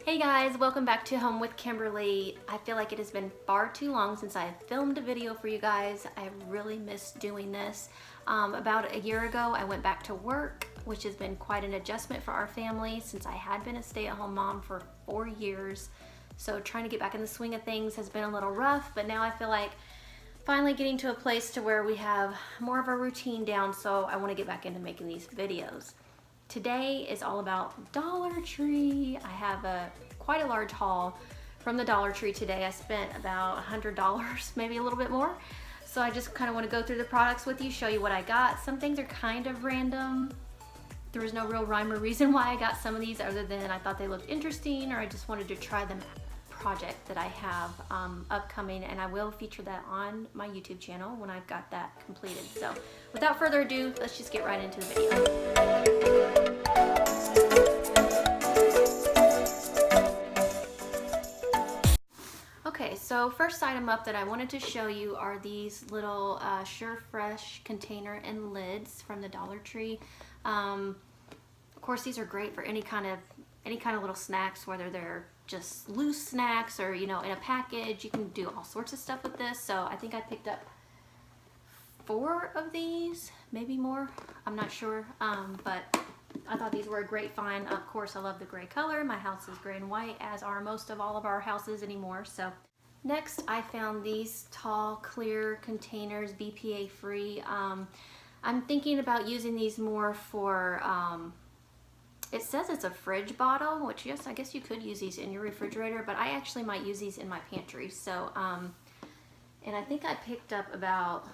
Hey guys, welcome back to Home with Kimberly. I feel like it has been far too long since I filmed a video for you guys. I really missed doing this. About a year ago, I went back to work, which has been quite an adjustment for our family since I had been a stay-at-home mom for 4 years. So trying to get back in the swing of things has been a little rough, but now I feel like finally getting to a place to where we have more of a routine down, so I want to get back into making these videos. Today is all about Dollar Tree. I have quite a large haul from the Dollar Tree today. I spent about $100, maybe a little bit more. So I just kind of want to go through the products with you, show you what I got. Some things are kind of random. There was no real rhyme or reason why I got some of these other than I thought they looked interesting or I just wanted to try them project that I have upcoming, and I will feature that on my YouTube channel when I've got that completed. So without further ado, let's just get right into the video. Okay, so first item up that I wanted to show you are these little Sure Fresh container and lids from the Dollar Tree. Of course, these are great for any kind of little snacks, whether they're just loose snacks or, you know, in a package. You can do all sorts of stuff with this. So I think I picked up 4 of these, maybe more, I'm not sure, but I thought these were a great find. Of course, I love the gray color. My house is gray and white, as are most of all of our houses anymore. So next, I found these tall, clear containers, BPA free. I'm thinking about using these more for, it says it's a fridge bottle, which yes, I guess you could use these in your refrigerator, but I actually might use these in my pantry. So, and I think I picked up about,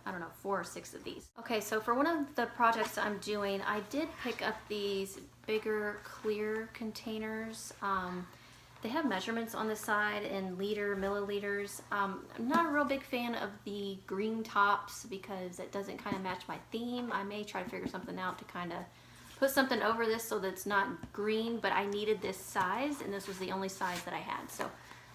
I don't know, 4 or 6 of these. Okay, so for one of the projects I'm doing, I did pick up these bigger clear containers. They have measurements on the side in milliliters. I'm not a real big fan of the green tops because it doesn't kind of match my theme. I may try to figure something out to kind of put something over this so that it's not green, but I needed this size, and this was the only size that I had, so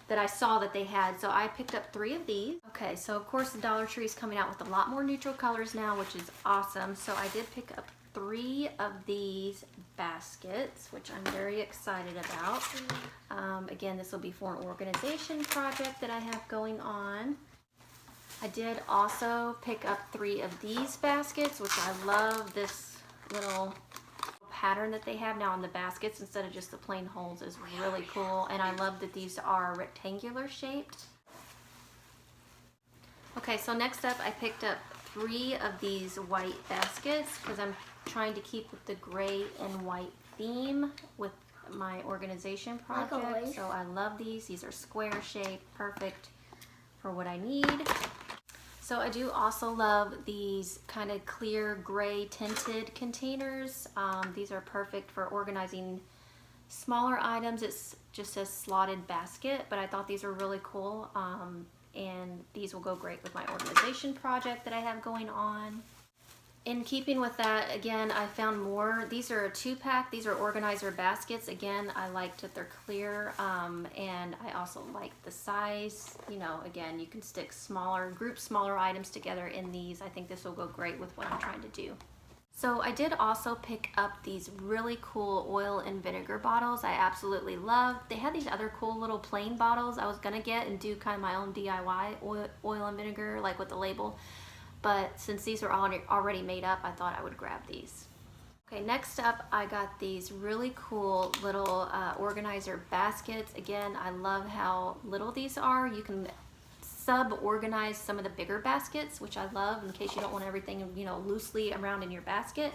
that I saw that they had. So I picked up 3 of these. Okay, so of course the Dollar Tree is coming out with a lot more neutral colors now, which is awesome. So I did pick up 3 of these baskets, which I'm very excited about. Again, this will be for an organization project that I have going on. I did also pick up 3 of these baskets, which I love this little pattern that they have now on the baskets instead of just the plain holes is really cool, and I love that these are rectangular shaped. Okay, so next up I picked up 3 of these white baskets because I'm trying to keep with the gray and white theme with my organization project. So I love these. These are square shaped, perfect for what I need. So I do also love these kind of clear gray tinted containers. These are perfect for organizing smaller items. It just says slotted basket, but I thought these were really cool. And these will go great with my organization project that I have going on. In keeping with that, again, I found more. These are a 2-pack. These are organizer baskets. Again, I liked that they're clear, and I also like the size. You know, again, you can group smaller items together in these. I think this will go great with what I'm trying to do. So I did also pick up these really cool oil and vinegar bottles. I absolutely love. They had these other cool little plain bottles I was gonna get and do kind of my own DIY oil and vinegar, like with the label. But since these are already made up, I thought I would grab these. Okay, next up, I got these really cool little organizer baskets. Again, I love how little these are. You can sub-organize some of the bigger baskets, which I love in case you don't want everything, you know, loosely around in your basket.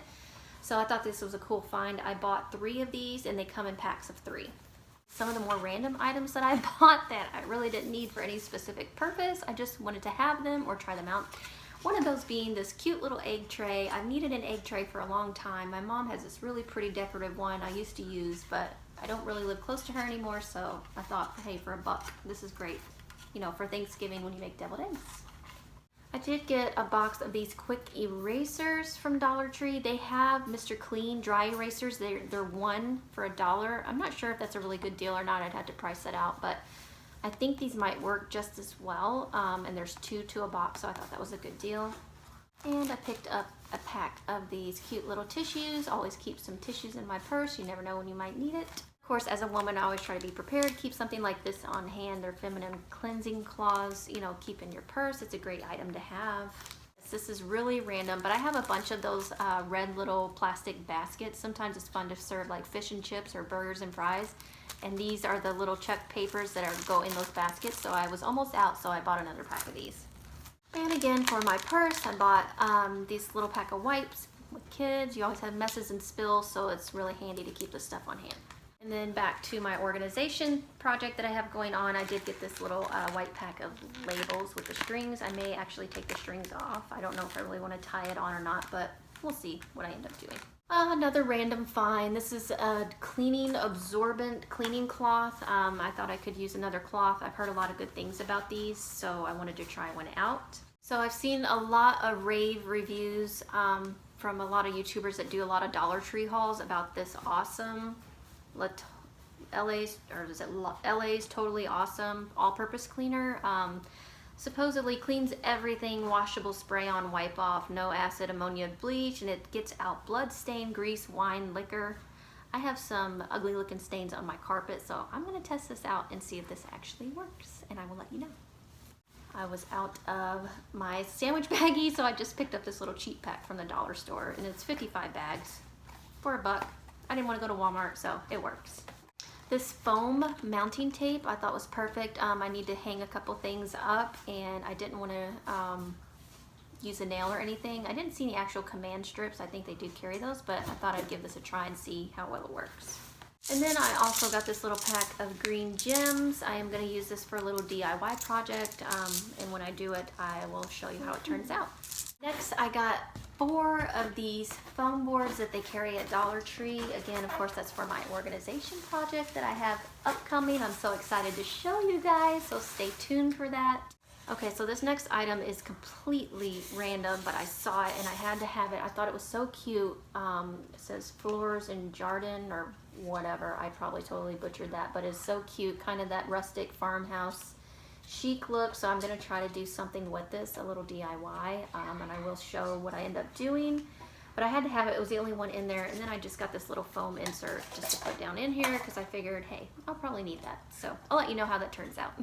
So I thought this was a cool find. I bought 3 of these, and they come in packs of 3. Some of the more random items that I bought that I really didn't need for any specific purpose, I just wanted to have them or try them out. One of those being this cute little egg tray. I've needed an egg tray for a long time. My mom has this really pretty decorative one I used to use, but I don't really live close to her anymore, so I thought, hey, for $1, this is great, you know, for Thanksgiving when you make deviled eggs. I did get a box of these quick erasers from Dollar Tree. They have Mr. Clean dry erasers. They're 1 for $1. I'm not sure if that's a really good deal or not. I'd have to price that out, but I think these might work just as well, and there's 2 to a box, so I thought that was a good deal. And I picked up a pack of these cute little tissues. Always keep some tissues in my purse. You never know when you might need it. Of course, as a woman, I always try to be prepared. Keep something like this on hand. They're feminine cleansing cloths, you know, keep in your purse. It's a great item to have. This is really random, but I have a bunch of those red little plastic baskets. Sometimes it's fun to serve like fish and chips or burgers and fries. And these are the little check papers that go in those baskets. So I was almost out, so I bought another pack of these. And again, for my purse, I bought these little pack of wipes with kids. You always have messes and spills, so it's really handy to keep this stuff on hand. And then back to my organization project that I have going on, I did get this little white pack of labels with the strings. I may actually take the strings off. I don't know if I really want to tie it on or not, but we'll see what I end up doing. Another random find. This is a cleaning absorbent cleaning cloth. I thought I could use another cloth. I've heard a lot of good things about these, so I wanted to try one out. So I've seen a lot of rave reviews from a lot of YouTubers that do a lot of Dollar Tree hauls about this awesome LA's Totally Awesome all-purpose cleaner. Supposedly cleans everything, washable spray-on, wipe off, no acid, ammonia, bleach, and it gets out blood stain, grease, wine, liquor. I have some ugly looking stains on my carpet, so I'm going to test this out and see if this actually works, and I will let you know. I was out of my sandwich baggie, so I just picked up this little cheap pack from the dollar store, and it's 55 bags for $1. I didn't want to go to Walmart, so it works. This foam mounting tape I thought was perfect. I need to hang a couple things up, and I didn't want to use a nail or anything. I didn't see any actual command strips. I think they do carry those, but I thought I'd give this a try and see how well it works. And then I also got this little pack of green gems. I am going to use this for a little DIY project, and when I do it, I will show you how it turns out. Next, I got 4 of these foam boards that they carry at Dollar Tree. Again, of course, that's for my organization project that I have upcoming. I'm so excited to show you guys, so stay tuned for that. Okay, so this next item is completely random, but I saw it and I had to have it. I thought it was so cute. It says Fleurs in Jardin or whatever. I probably totally butchered that, but it's so cute. Kind of that rustic farmhouse chic look, so I'm going to try to do something with this, a little DIY, and I will show what I end up doing. But I had to have it. It was the only one in there, and then I just got this little foam insert just to put down in here because I figured, hey, I'll probably need that. So I'll let you know how that turns out.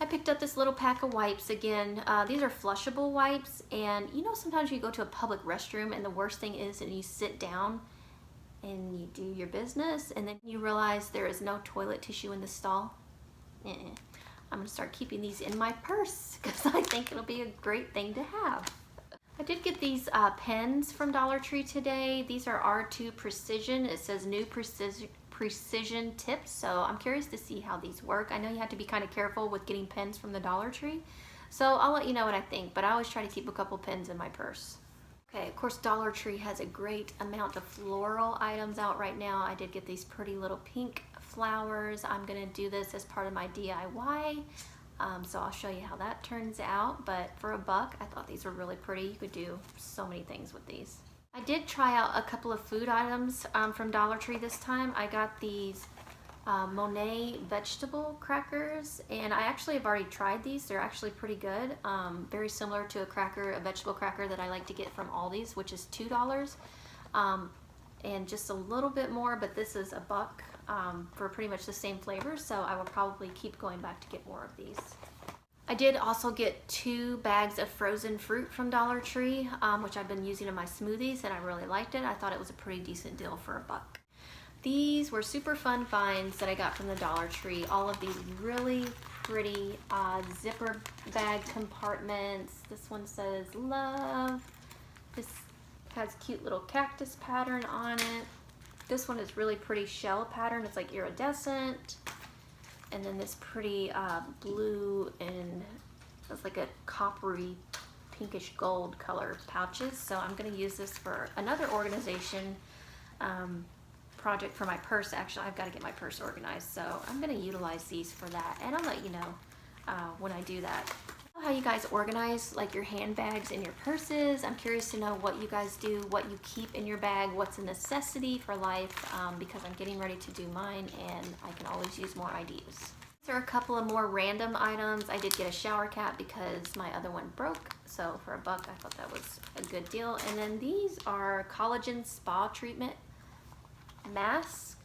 I picked up this little pack of wipes again. These are flushable wipes, and you know sometimes you go to a public restroom and the worst thing is that you sit down and you do your business and then you realize there is no toilet tissue in the stall. I'm gonna start keeping these in my purse because I think it'll be a great thing to have. I did get these pens from Dollar Tree today. These are R2 Precision. It says new precision tips, so I'm curious to see how these work. I know you have to be kind of careful with getting pens from the Dollar Tree, so I'll let you know what I think, but I always try to keep a couple pens in my purse. Okay, of course Dollar Tree has a great amount of floral items out right now. I did get these pretty little pink flowers. I'm gonna do this as part of my DIY, so I'll show you how that turns out. But for $1, I thought these were really pretty. You could do so many things with these. I did try out a couple of food items from Dollar Tree this time. I got these Monet vegetable crackers, and I actually have already tried these. They're actually pretty good. Very similar to a vegetable cracker that I like to get from Aldi's, which is $2, and just a little bit more, but this is $1 for pretty much the same flavor, so I will probably keep going back to get more of these. I did also get 2 bags of frozen fruit from Dollar Tree, which I've been using in my smoothies, and I really liked it. I thought it was a pretty decent deal for $1. These were super fun finds that I got from the Dollar Tree. All of these really pretty zipper bag compartments. This one says love. This has cute little cactus pattern on it. This one is really pretty shell pattern. It's like iridescent. And then this pretty blue and it's like a coppery pinkish gold color pouches. So I'm going to use this for another organization project for my purse. Actually, I've got to get my purse organized, so I'm going to utilize these for that, and I'll let you know when I do that. How you guys organize like your handbags and your purses. I'm curious to know what you guys do, what you keep in your bag, what's a necessity for life, because I'm getting ready to do mine and I can always use more ideas. There are a couple of more random items. I did get a shower cap because my other one broke, so for $1 I thought that was a good deal. And then these are collagen spa treatment masks.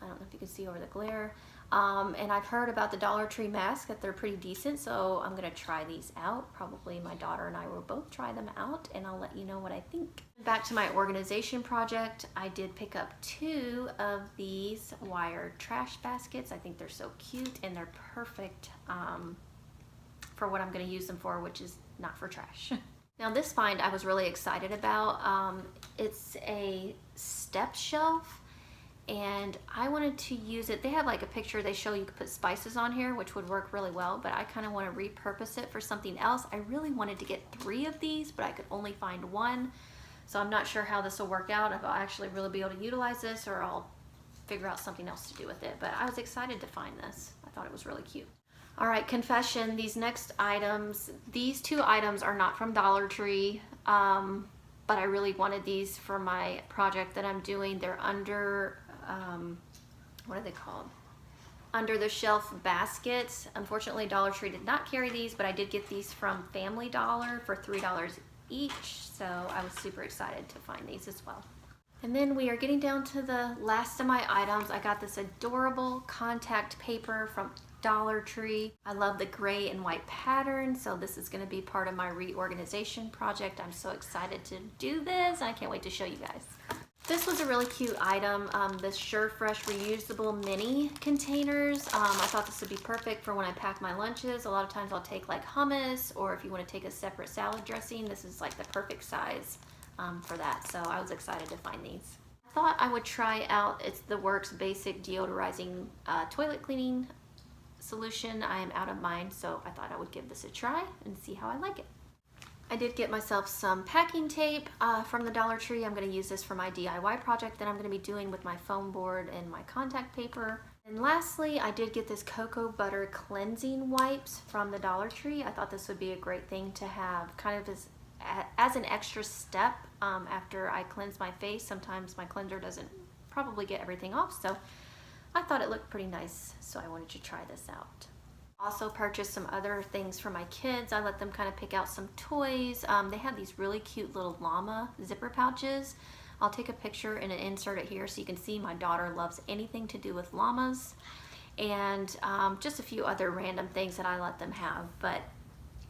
I don't know if you can see over the glare. And I've heard about the Dollar Tree masks, that they're pretty decent, so I'm gonna try these out. Probably my daughter and I will both try them out, and I'll let you know what I think. Back to my organization project, I did pick up 2 of these wired trash baskets. I think they're so cute, and they're perfect for what I'm gonna use them for, which is not for trash. Now this find I was really excited about. It's a step shelf, and I wanted to use it. They have like a picture, they show you could put spices on here, which would work really well, but I kind of want to repurpose it for something else. I really wanted to get 3 of these, but I could only find 1. So I'm not sure how this will work out, if I'll actually really be able to utilize this, or I'll figure out something else to do with it. But I was excited to find this. I thought it was really cute. All right, confession, these next items, these 2 items are not from Dollar Tree, but I really wanted these for my project that I'm doing. They're under, what are they called? Under the shelf baskets. Unfortunately, Dollar Tree did not carry these, but I did get these from Family Dollar for $3 each, so I was super excited to find these as well. And then we are getting down to the last of my items. I got this adorable contact paper from Dollar Tree. I love the gray and white pattern, so this is going to be part of my reorganization project. I'm so excited to do this. I can't wait to show you guys. This was a really cute item, the SureFresh reusable mini containers. I thought this would be perfect for when I pack my lunches. A lot of times I'll take like hummus, or if you want to take a separate salad dressing, this is like the perfect size for that. So I was excited to find these. I thought I would try out, it's the Works Basic Deodorizing Toilet Cleaning Solution. I am out of mine, so I thought I would give this a try and see how I like it. I did get myself some packing tape from the Dollar Tree. I'm going to use this for my DIY project that I'm going to be doing with my foam board and my contact paper. And lastly, I did get this cocoa butter cleansing wipes from the Dollar Tree. I thought this would be a great thing to have kind of as an extra step after I cleanse my face. Sometimes my cleanser doesn't probably get everything off, so I thought it looked pretty nice, so I wanted to try this out. Also purchased some other things for my kids. I let them kind of pick out some toys. They have these really cute little llama zipper pouches. I'll take a picture and insert it here so you can see my daughter loves anything to do with llamas. And just a few other random things that I let them have, but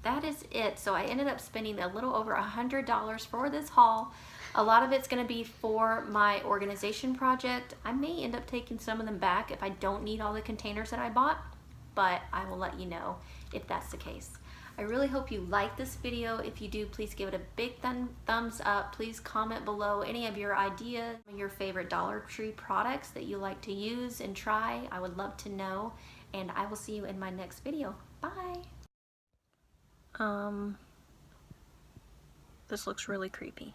that is it. So I ended up spending a little over $100 for this haul. A lot of it's going to be for my organization project. I may end up taking some of them back if I don't need all the containers that I bought, but I will let you know if that's the case. I really hope you like this video. If you do, please give it a big thumbs up. Please comment below any of your ideas, your favorite Dollar Tree products that you like to use and try. I would love to know, and I will see you in my next video. Bye. This looks really creepy.